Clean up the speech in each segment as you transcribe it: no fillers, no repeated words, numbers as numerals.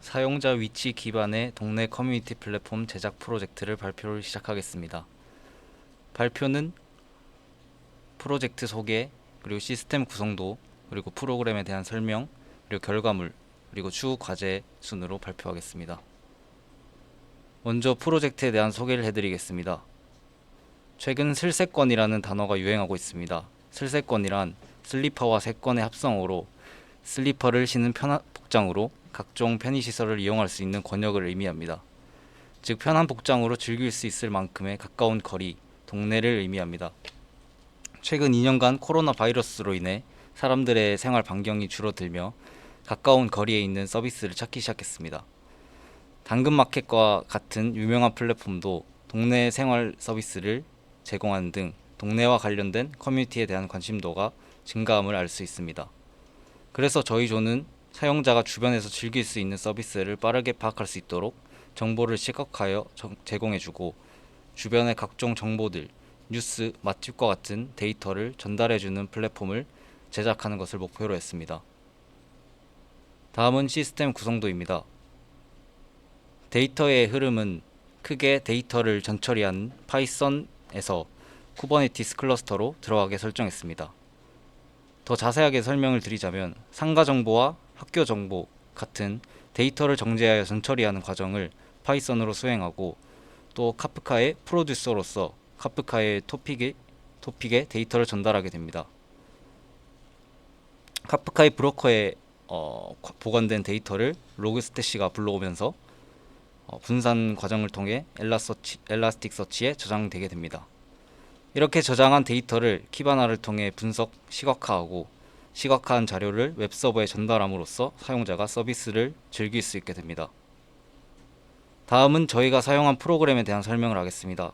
사용자 위치 기반의 동네 커뮤니티 플랫폼 제작 프로젝트를 발표를 시작하겠습니다. 발표는 프로젝트 소개, 그리고 시스템 구성도, 그리고 프로그램에 대한 설명, 그리고 결과물, 그리고 추후 과제 순으로 발표하겠습니다. 먼저 프로젝트에 대한 소개를 해드리겠습니다. 최근 슬세권이라는 단어가 유행하고 있습니다. 슬세권이란 슬리퍼와 세권의 합성어로 슬리퍼를 신은 편한 복장으로 각종 편의시설을 이용할 수 있는 권역을 의미합니다. 즉 편한 복장으로 즐길 수 있을 만큼의 가까운 거리, 동네를 의미합니다. 최근 2년간 코로나 바이러스로 인해 사람들의 생활 반경이 줄어들며 가까운 거리에 있는 서비스를 찾기 시작했습니다. 당근마켓과 같은 유명한 플랫폼도 동네 생활 서비스를 제공하는 등 동네와 관련된 커뮤니티에 대한 관심도가 증가함을 알 수 있습니다. 그래서 저희 조는 사용자가 주변에서 즐길 수 있는 서비스를 빠르게 파악할 수 있도록 정보를 시각화하여 제공해주고 주변의 각종 정보들, 뉴스, 맛집과 같은 데이터를 전달해주는 플랫폼을 제작하는 것을 목표로 했습니다. 다음은 시스템 구성도입니다. 데이터의 흐름은 크게 데이터를 전처리한 파이썬에서 쿠버네티스 클러스터로 들어가게 설정했습니다. 더 자세하게 설명을 드리자면 상가 정보와 학교 정보 같은 데이터를 정제하여 전처리하는 과정을 파이썬으로 수행하고 또 카프카의 프로듀서로서 카프카의 토픽에 데이터를 전달하게 됩니다. 카프카의 브로커에 보관된 데이터를 로그스태시가 불러오면서 분산 과정을 통해 엘라스틱 서치에 저장되게 됩니다. 이렇게 저장한 데이터를 키바나를 통해 분석, 시각화하고 시각화한 자료를 웹서버에 전달함으로써 사용자가 서비스를 즐길 수 있게 됩니다. 다음은 저희가 사용한 프로그램에 대한 설명을 하겠습니다.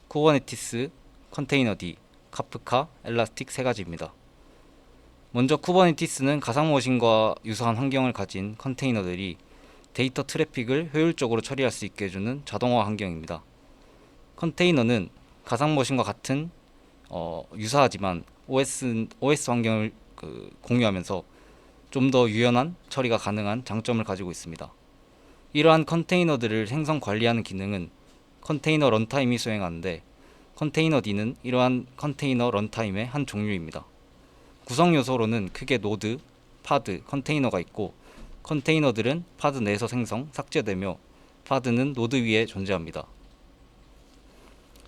쿠버네티스, 컨테이너D, 카프카, 엘라스틱 세 가지입니다. 먼저 쿠버네티스는 가상머신과 유사한 환경을 가진 컨테이너들이 데이터 트래픽을 효율적으로 처리할 수 있게 해주는 자동화 환경입니다. 컨테이너는 가상머신과 같은 유사하지만 OS 환경을 공유하면서 좀 더 유연한 처리가 가능한 장점을 가지고 있습니다. 이러한 컨테이너들을 생성 관리하는 기능은 컨테이너 런타임이 수행하는데 컨테이너D는 이러한 컨테이너 런타임의 한 종류입니다. 구성 요소로는 크게 노드, 파드, 컨테이너가 있고 컨테이너들은 파드 내에서 생성, 삭제되며 파드는 노드 위에 존재합니다.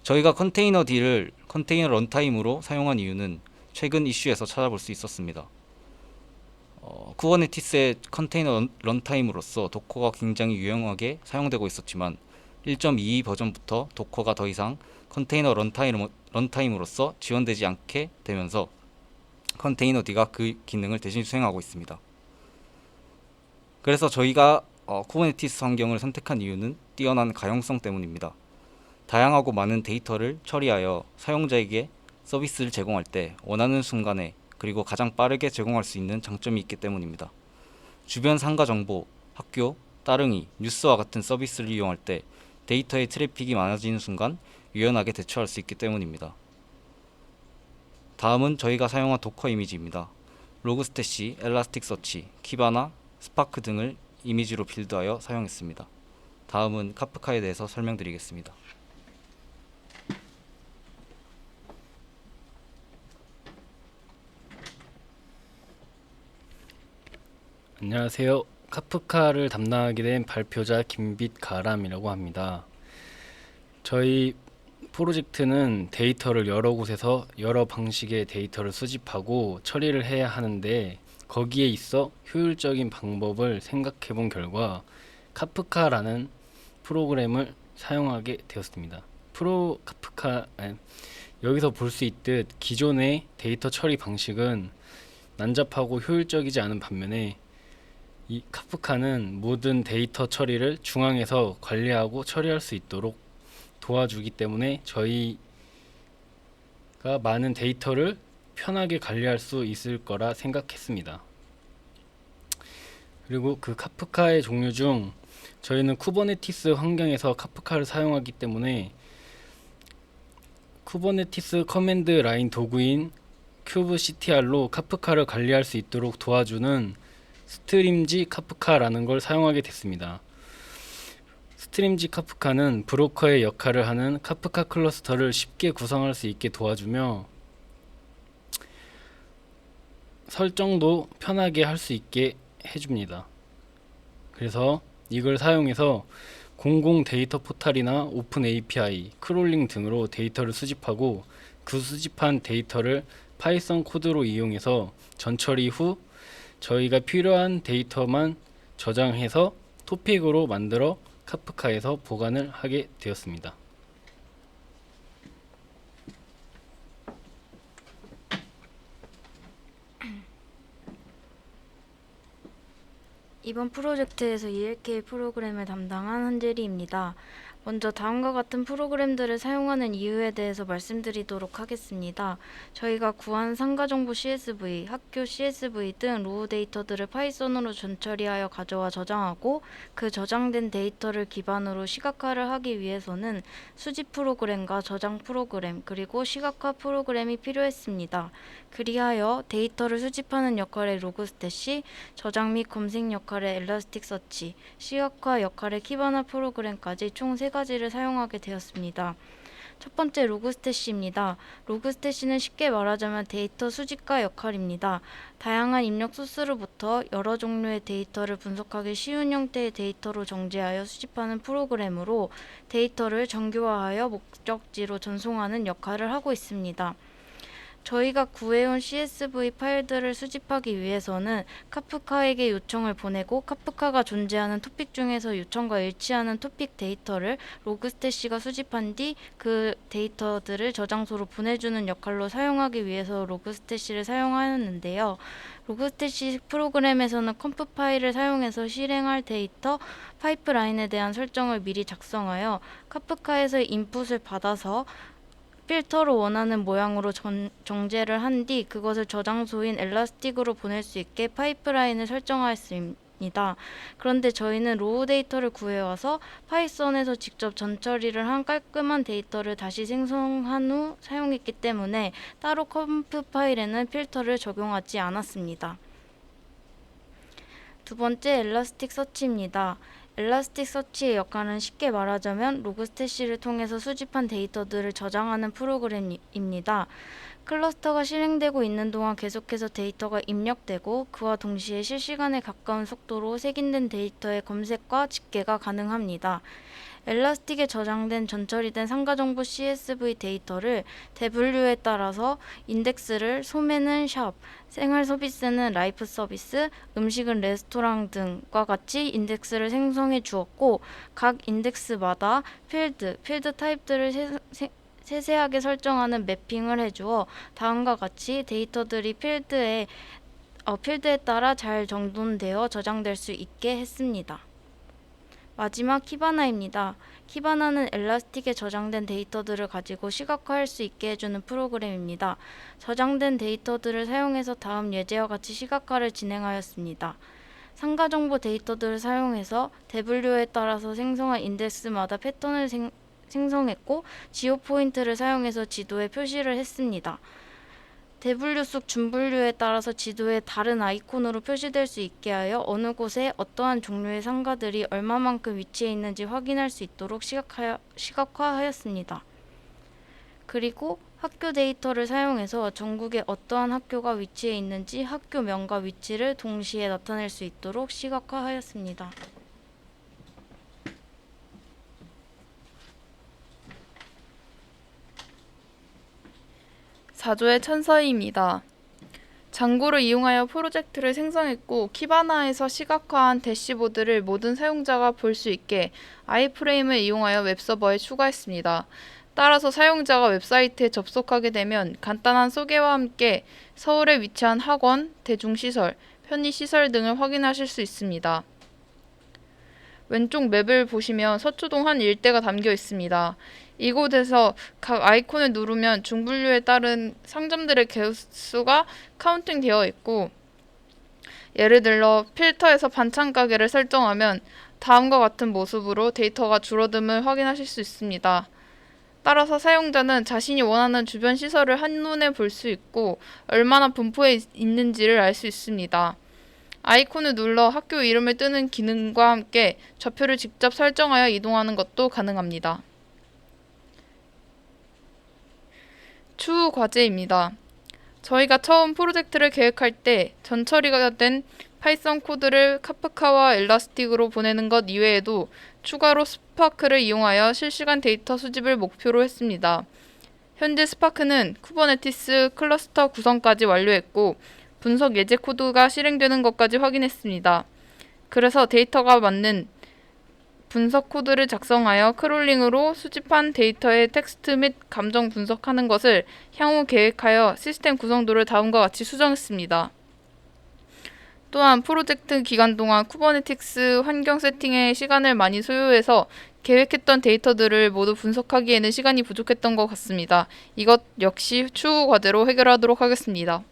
저희가 컨테이너D를 컨테이너 런타임으로 사용한 이유는 최근 이슈에서 찾아볼 수 있었습니다. 쿠버네티스의 컨테이너 런타임으로서 도커가 굉장히 유용하게 사용되고 있었지만 1.22 버전부터 도커가 더 이상 컨테이너 런타임으로서 지원되지 않게 되면서 컨테이너D가 그 기능을 대신 수행하고 있습니다. 그래서 저희가 쿠버네티스 환경을 선택한 이유는 뛰어난 가용성 때문입니다. 다양하고 많은 데이터를 처리하여 사용자에게 서비스를 제공할 때 원하는 순간에 그리고 가장 빠르게 제공할 수 있는 장점이 있기 때문입니다. 주변 상가 정보, 학교, 따릉이, 뉴스와 같은 서비스를 이용할 때 데이터의 트래픽이 많아지는 순간 유연하게 대처할 수 있기 때문입니다. 다음은 저희가 사용한 도커 이미지입니다. 로그스태시, 엘라스틱 서치, 키바나, 스파크 등을 이미지로 빌드하여 사용했습니다. 다음은 카프카에 대해서 설명드리겠습니다. 안녕하세요. 카프카를 담당하게 된 발표자 김빛가람이라고 합니다. 저희 프로젝트는 데이터를 여러 곳에서 여러 방식의 데이터를 수집하고 처리를 해야 하는데 거기에 있어 효율적인 방법을 생각해 본 결과 카프카라는 프로그램을 사용하게 되었습니다. 여기서 볼 수 있듯 기존의 데이터 처리 방식은 난잡하고 효율적이지 않은 반면에 이 카프카는 모든 데이터 처리를 중앙에서 관리하고 처리할 수 있도록 도와주기 때문에 저희가 많은 데이터를 편하게 관리할 수 있을 거라 생각했습니다. 그리고 그 카프카의 종류 중 저희는 쿠버네티스 환경에서 카프카를 사용하기 때문에 쿠버네티스 커맨드 라인 도구인 큐브CTR로 카프카를 관리할 수 있도록 도와주는 스트림지 카프카라는 걸 사용하게 됐습니다. 스트림지 카프카는 브로커의 역할을 하는 카프카 클러스터를 쉽게 구성할 수 있게 도와주며 설정도 편하게 할 수 있게 해줍니다. 그래서 이걸 사용해서 공공 데이터 포탈이나 오픈 API, 크롤링 등으로 데이터를 수집하고 그 수집한 데이터를 파이썬 코드로 이용해서 전처리 후 저희가 필요한 데이터만 저장해서 토픽으로 만들어 카프카에서 보관을 하게 되었습니다. 이번 프로젝트에서 ELK 프로그램을 담당한 한재리입니다. 먼저 다음과 같은 프로그램들을 사용하는 이유에 대해서 말씀드리도록 하겠습니다. 저희가 구한 상가정보 CSV, 학교 CSV 등 로우 데이터들을 파이썬으로 전처리하여 가져와 저장하고 그 저장된 데이터를 기반으로 시각화를 하기 위해서는 수집 프로그램과 저장 프로그램 그리고 시각화 프로그램이 필요했습니다. 그리하여 데이터를 수집하는 역할의 로그스탯이, 저장 및 검색 역할의 엘라스틱서치, 시각화 역할의 키바나 프로그램까지 총 3가지를 사용하게 되었습니다. 첫 번째 로그스탯입니다. 로그스탯은 쉽게 말하자면 데이터 수집가 역할입니다. 다양한 입력 소스로부터 여러 종류의 데이터를 분석하기 쉬운 형태의 데이터로 정제하여 수집하는 프로그램으로 데이터를 정교화하여 목적지로 전송하는 역할을 하고 있습니다. 저희가 구해온 CSV 파일들을 수집하기 위해서는 카프카에게 요청을 보내고 카프카가 존재하는 토픽 중에서 요청과 일치하는 토픽 데이터를 로그스탯이가 수집한 뒤 그 데이터들을 저장소로 보내주는 역할로 사용하기 위해서 로그스탯을 사용하였는데요. 로그스탯 프로그램에서는 컴프 파일을 사용해서 실행할 데이터 파이프라인에 대한 설정을 미리 작성하여 카프카에서 인풋을 받아서 필터로 원하는 모양으로 정제를 한 뒤 그것을 저장소인 엘라스틱으로 보낼 수 있게 파이프라인을 설정하였습니다. 그런데 저희는 로우 데이터를 구해와서 파이썬에서 직접 전처리를 한 깔끔한 데이터를 다시 생성한 후 사용했기 때문에 따로 컴프 파일에는 필터를 적용하지 않았습니다. 두 번째, 엘라스틱 서치입니다. 엘라스틱 서치의 역할은 쉽게 말하자면 로그스탯을 통해서 수집한 데이터들을 저장하는 프로그램입니다. 클러스터가 실행되고 있는 동안 계속해서 데이터가 입력되고 그와 동시에 실시간에 가까운 속도로 색인된 데이터의 검색과 집계가 가능합니다. 엘라스틱에 저장된 전처리된 상가정보 CSV 데이터를 대분류에 따라서 인덱스를 소매는 샵, 생활 서비스는 라이프 서비스, 음식은 레스토랑 등과 같이 인덱스를 생성해 주었고 각 인덱스마다 필드 타입들을 세세하게 설정하는 매핑을 해주어 다음과 같이 데이터들이 필드에 따라 잘 정돈되어 저장될 수 있게 했습니다. 마지막 키바나입니다. 키바나는 엘라스틱에 저장된 데이터들을 가지고 시각화할 수 있게 해주는 프로그램입니다. 저장된 데이터들을 사용해서 다음 예제와 같이 시각화를 진행하였습니다. 상가정보 데이터들을 사용해서 대분류에 따라서 생성한 인덱스마다 패턴을 생성했고 지오 포인트를 사용해서 지도에 표시를 했습니다. 대분류 속 준분류에 따라서 지도에 다른 아이콘으로 표시될 수 있게 하여 어느 곳에 어떠한 종류의 상가들이 얼마만큼 위치해 있는지 확인할 수 있도록 시각화하였습니다. 그리고 학교 데이터를 사용해서 전국에 어떠한 학교가 위치해 있는지 학교명과 위치를 동시에 나타낼 수 있도록 시각화하였습니다. 자조의 천서희입니다. 장고를 이용하여 프로젝트를 생성했고 키바나에서 시각화한 대시보드를 모든 사용자가 볼 수 있게 아이프레임을 이용하여 웹서버에 추가했습니다. 따라서 사용자가 웹사이트에 접속하게 되면 간단한 소개와 함께 서울에 위치한 학원, 대중시설, 편의시설 등을 확인하실 수 있습니다. 왼쪽 맵을 보시면 서초동 한 일대가 담겨 있습니다. 이곳에서 각 아이콘을 누르면 중분류에 따른 상점들의 개수가 카운팅되어 있고 예를 들어 필터에서 반찬 가게를 설정하면 다음과 같은 모습으로 데이터가 줄어듦을 확인하실 수 있습니다. 따라서 사용자는 자신이 원하는 주변 시설을 한눈에 볼 수 있고 얼마나 분포해 있는지를 알 수 있습니다. 아이콘을 눌러 학교 이름을 뜨는 기능과 함께 좌표를 직접 설정하여 이동하는 것도 가능합니다. 추후 과제입니다. 저희가 처음 프로젝트를 계획할 때 전처리가 된 파이썬 코드를 카프카와 엘라스틱으로 보내는 것 이외에도 추가로 스파크를 이용하여 실시간 데이터 수집을 목표로 했습니다. 현재 스파크는 쿠버네티스 클러스터 구성까지 완료했고 분석 예제 코드가 실행되는 것까지 확인했습니다. 그래서 데이터가 맞는 분석 코드를 작성하여 크롤링으로 수집한 데이터의 텍스트 및 감정 분석하는 것을 향후 계획하여 시스템 구성도를 다음과 같이 수정했습니다. 또한 프로젝트 기간 동안 쿠버네티스 환경 세팅에 시간을 많이 소요해서 계획했던 데이터들을 모두 분석하기에는 시간이 부족했던 것 같습니다. 이것 역시 추후 과제로 해결하도록 하겠습니다.